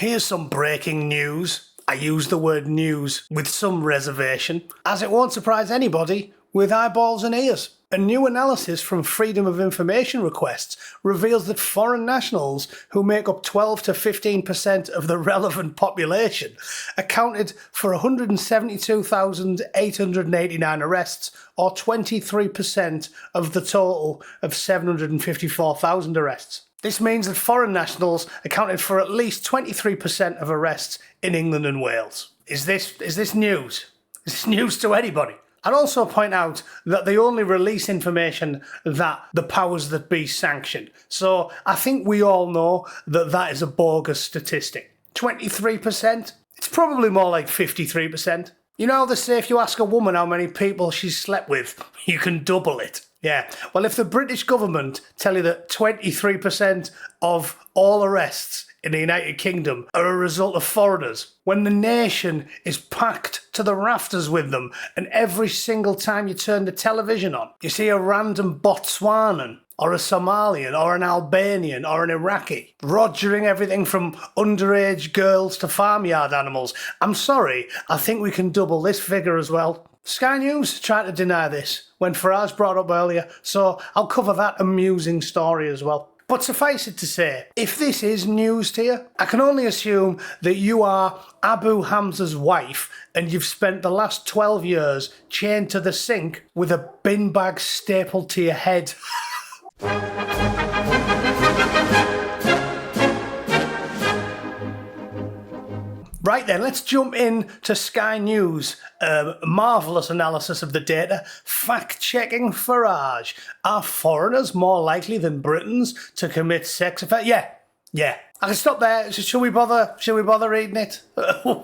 Here's some breaking news. I use the word news with some reservation, as it won't surprise anybody with eyeballs and ears. A new analysis from Freedom of Information requests reveals that foreign nationals, who make up 12 to 15% of the relevant population, accounted for 172,889 arrests, or 23% of the total of 754,000 arrests. This means that foreign nationals accounted for at least 23% of arrests in England and Wales. Is this news? Is this news to anybody? I'd also point out that they only release information that the powers that be sanction. So I think we all know that that is a bogus statistic. 23%? It's probably more like 53%. You know how they say if you ask a woman how many people she's slept with, you can double it. Yeah, well, if the British government tell you that 23% of all arrests in the United Kingdom are a result of foreigners, when the nation is packed to the rafters with them, and every single time you turn the television on, you see a random Botswanan, or a Somalian, or an Albanian, or an Iraqi, rogering everything from underage girls to farmyard animals. I'm sorry, I think we can double this figure as well. Sky News tried to deny this when Farage brought up earlier, so I'll cover that amusing story as well. But suffice it to say, if this is news to you, I can only assume that you are Abu Hamza's wife and you've spent the last 12 years chained to the sink with a bin bag stapled to your head. Right then, let's jump in to Sky News. Marvellous analysis of the data. Fact-checking Farage. Are foreigners more likely than Britons to commit sex offences? Yeah. I can stop there. Should we bother reading it?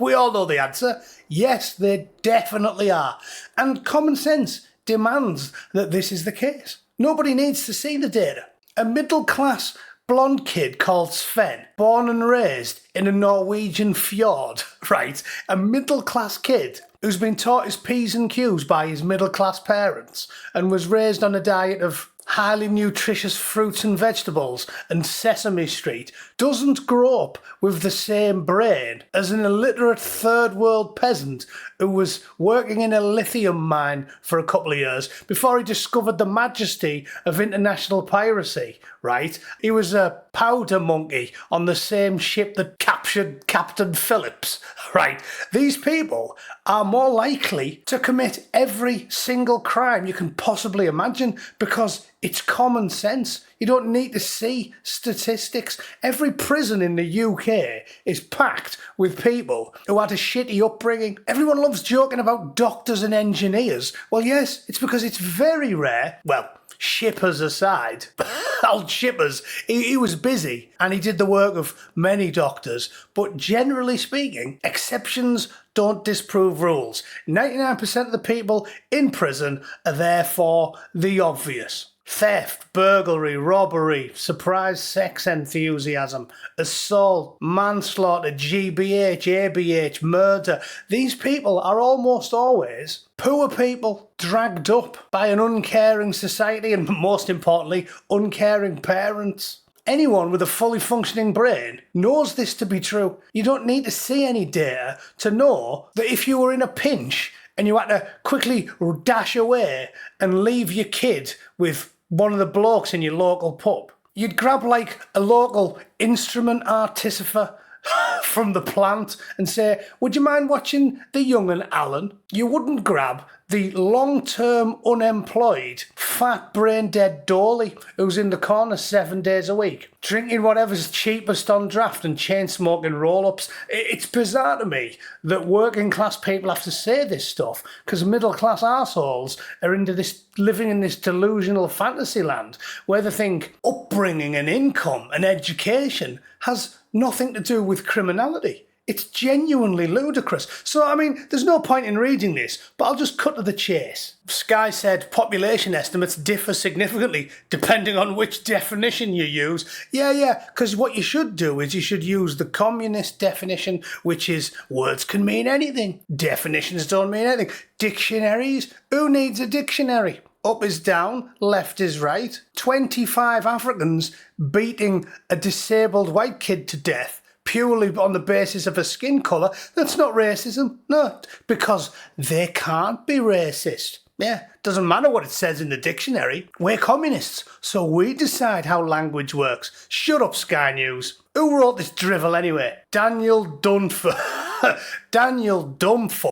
We all know the answer. Yes, they definitely are. And common sense demands that this is the case. Nobody needs to see the data. A middle-class blonde kid called Sven, born and raised in a Norwegian fjord, right? A middle-class kid who's been taught his P's and Q's by his middle-class parents and was raised on a diet of highly nutritious fruits and vegetables and Sesame Street, doesn't grow up with the same brain as an illiterate third world peasant who was working in a lithium mine for a couple of years before he discovered the majesty of international piracy, right? He was a powder monkey on the same ship that captured Captain Phillips, right? These people are more likely to commit every single crime you can possibly imagine because it's common sense. You don't need to see statistics. Every prison in the UK is packed with people who had a shitty upbringing. Everyone loves joking about doctors and engineers. Well, yes, it's because it's very rare. Well, shippers aside, old shippers, he was busy and he did the work of many doctors, but generally speaking, exceptions don't disprove rules. 99% of the people in prison are therefore the obvious. Theft, burglary, robbery, surprise sex enthusiasm, assault, manslaughter, GBH, ABH, murder. These people are almost always poor people dragged up by an uncaring society and, most importantly, uncaring parents. Anyone with a fully functioning brain knows this to be true. You don't need to see any data to know that if you were in a pinch and you had to quickly dash away and leave your kid with one of the blokes in your local pub, you'd grab like a local instrument artificer from the plant and say, would you mind watching the young and Alan? You wouldn't grab the long-term unemployed, fat brain-dead Dolly who's in the corner 7 days a week, drinking whatever's cheapest on draft and chain-smoking roll-ups. It's bizarre to me that working-class people have to say this stuff because middle-class arseholes are into this, living in this delusional fantasy land where they think upbringing and income and education has nothing to do with criminality. It's genuinely ludicrous. So, I mean, there's no point in reading this, but I'll just cut to the chase. Sky said population estimates differ significantly depending on which definition you use. Yeah, because what you should do is you should use the communist definition, which is words can mean anything. Definitions don't mean anything. Dictionaries? Who needs a dictionary? Up is down, left is right. 25 Africans beating a disabled white kid to death purely on the basis of a skin colour, that's not racism. No, because they can't be racist. Yeah, doesn't matter what it says in the dictionary. We're communists, so we decide how language works. Shut up, Sky News. Who wrote this drivel anyway? Daniel Dunfer. Daniel Dumfer.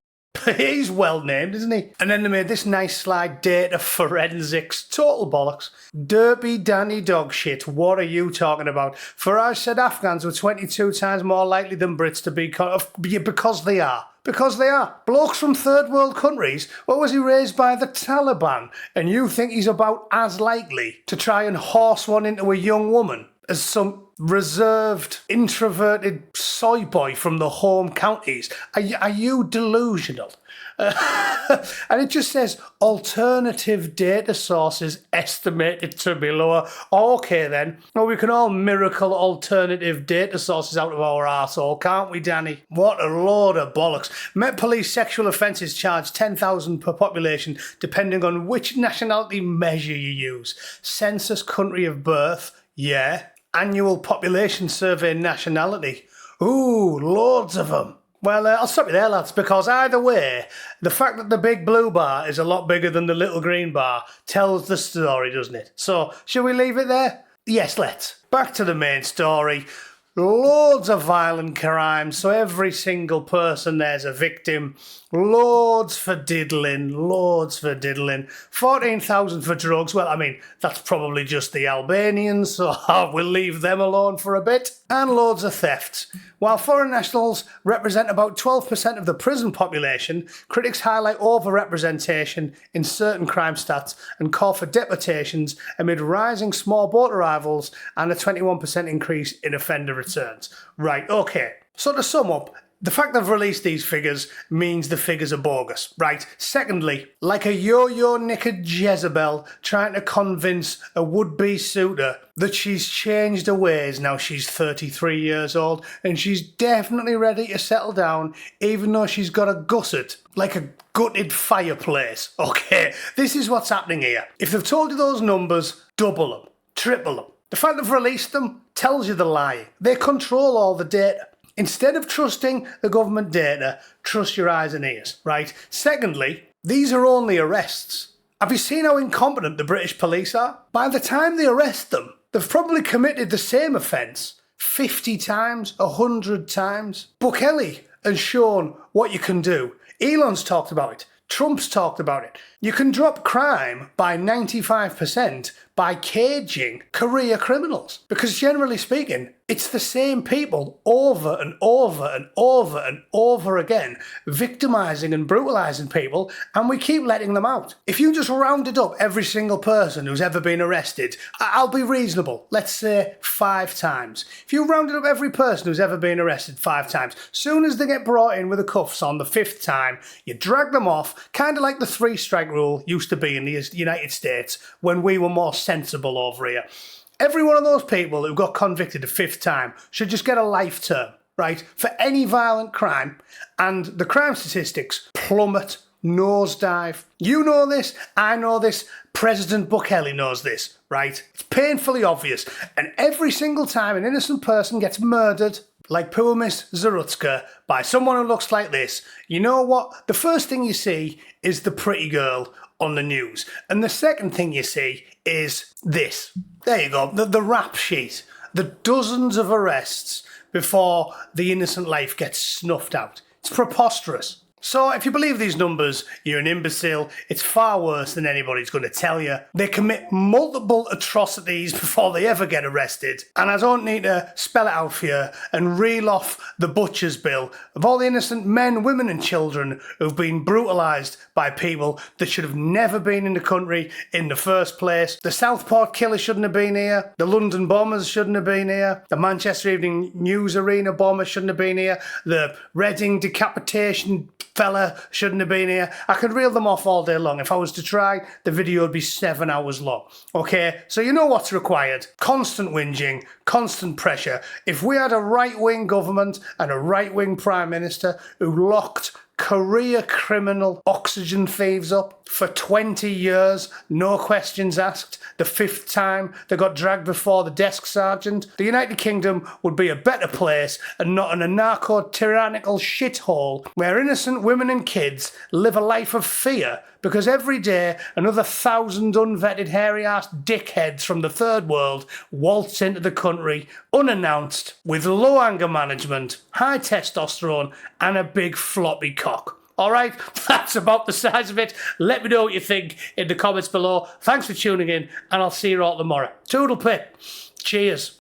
He's well named, isn't he? And then they made this nice slide, data forensics. Total bollocks. Derpy Danny dog shit. What are you talking about? Farage said Afghans were 22 times more likely than Brits to be... because they are. Because they are. Blokes from third world countries. What was he raised by the Taliban? And you think he's about as likely to try and horse one into a young woman as some reserved, introverted soy boy from the home counties? Are you delusional? And it just says alternative data sources estimated to be lower. Okay then. Well, we can all miracle alternative data sources out of our arsehole, can't we, Danny? What a load of bollocks. Met Police sexual offences charge 10,000 per population depending on which nationality measure you use. Census country of birth, yeah. Annual population survey nationality. Ooh, loads of them. Well, I'll stop you there, lads, because either way, the fact that the big blue bar is a lot bigger than the little green bar tells the story, doesn't it? So, shall we leave it there? Yes, let's. Back to the main story. Loads of violent crimes, so every single person there's a victim. Loads for diddling, loads for diddling. 14,000 for drugs. Well, I mean, that's probably just the Albanians, so we'll leave them alone for a bit. And loads of thefts. While foreign nationals represent about 12% of the prison population, critics highlight overrepresentation in certain crime stats and call for deportations amid rising small boat arrivals and a 21% increase in offender returns. Right, okay. So to sum up, the fact they've released these figures means the figures are bogus, right? Secondly, like a yo-yo knickered Jezebel trying to convince a would-be suitor that she's changed her ways now she's 33 years old and she's definitely ready to settle down even though she's got a gusset, like a gutted fireplace. Okay, this is what's happening here. If they've told you those numbers, double them, triple them. The fact they've released them tells you they're lying. They control all the data. Instead of trusting the government data, trust your eyes and ears, right? Secondly, these are only arrests. Have you seen how incompetent the British police are? By the time they arrest them, they've probably committed the same offence 50 times, 100 times. Bukele has shown what you can do. Elon's talked about it. Trump's talked about it. You can drop crime by 95% by caging career criminals. Because generally speaking, it's the same people over and over and over and over again, victimising and brutalising people, and we keep letting them out. If you just rounded up every single person who's ever been arrested, I'll be reasonable, let's say 5 times. If you rounded up every person who's ever been arrested 5 times, soon as they get brought in with the cuffs on the 5th time, you drag them off, kind of like the 3-strike rule used to be in the United States when we were more sensible over here. Every one of those people who got convicted a 5th time should just get a life term, right? For any violent crime, and the crime statistics plummet, nosedive. You know this, I know this, President Bukele knows this, right? It's painfully obvious. And every single time an innocent person gets murdered, like poor Miss Zarutska, by someone who looks like this, you know what? The first thing you see is the pretty girl on the news. And the second thing you see is this. There you go, the rap sheet. The dozens of arrests before the innocent life gets snuffed out. It's preposterous. So if you believe these numbers, you're an imbecile. It's far worse than anybody's going to tell you. They commit multiple atrocities before they ever get arrested. And I don't need to spell it out for you and reel off the butcher's bill of all the innocent men, women and children who've been brutalised by people that should have never been in the country in the first place. The Southport killer shouldn't have been here. The London bombers shouldn't have been here. The Manchester Evening News Arena bomber shouldn't have been here. The Reading decapitation fella shouldn't have been here. I could reel them off all day long. If I was to try, the video would be 7 hours long. Okay, so you know what's required. Constant whinging, constant pressure. If we had a right-wing government and a right-wing prime minister who locked career criminal oxygen thieves up for 20 years, no questions asked. The 5th time they got dragged before the desk sergeant. The United Kingdom would be a better place and not an anarcho-tyrannical shithole where innocent women and kids live a life of fear because every day another 1,000 unvetted hairy-ass dickheads from the third world waltz into the country unannounced with low anger management, high testosterone and a big floppy cock. Alright, that's about the size of it. Let me know what you think in the comments below. Thanks for tuning in and I'll see you all tomorrow. Toodle pip. Cheers.